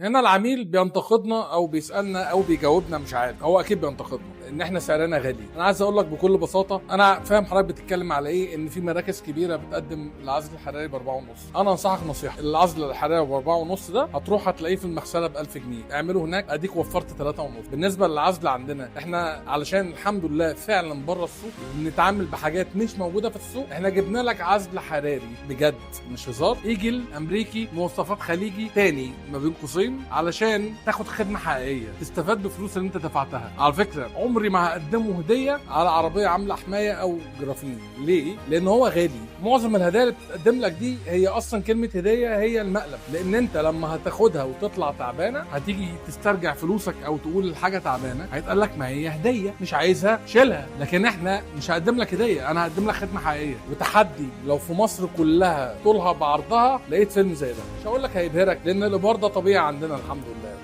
هنا العميل بينتقدنا او بيسالنا او بيجاوبنا، مش عارف، هو اكيد بينتقدنا ان احنا سعرنا غالي. انا عايز اقول لك بكل بساطه، انا فاهم حضرتك بتتكلم على ايه، ان في مراكز كبيره بتقدم العزل الحراري ب 4.5. انا انصحك نصيحه، العزل الحراري ب 4.5 ده هتروح هتلاقيه في المغسله ب 1000 جنيه، اعمله هناك اديك وفرت 3.5. بالنسبه للعزل عندنا احنا، علشان الحمد لله فعلا بره السوق بنتعامل بحاجات مش موجوده في السوق، احنا جبنا لك عزل حراري بجد مش هزار، ايجل امريكي مواصفات خليجي تاني ما بين قوسين، علشان تاخد خدمه حقيقيه تستفاد بفلوس اللي انت دفعتها. على فكره عمري ما هقدمه هديه على عربيه عامله حمايه او جرافين. ليه؟ لان هو غالي. معظم الهدايا اللي بتقدم لك دي هي اصلا كلمه هديه هي المقلب، لان انت لما هتاخدها وتطلع تعبانه هتيجي تسترجع فلوسك او تقول الحاجه تعبانه، هيتقال لك ما هي هديه مش عايزها شيلها. لكن احنا مش هقدم لك هديه، انا هقدم لك خدمه حقيقيه. وتحدي لو في مصر كلها طولها بعرضها لقيت فيلم زي ده، مش هقول لك هيبهرك لان الابهار ده طبيعي عندنا الحمد لله.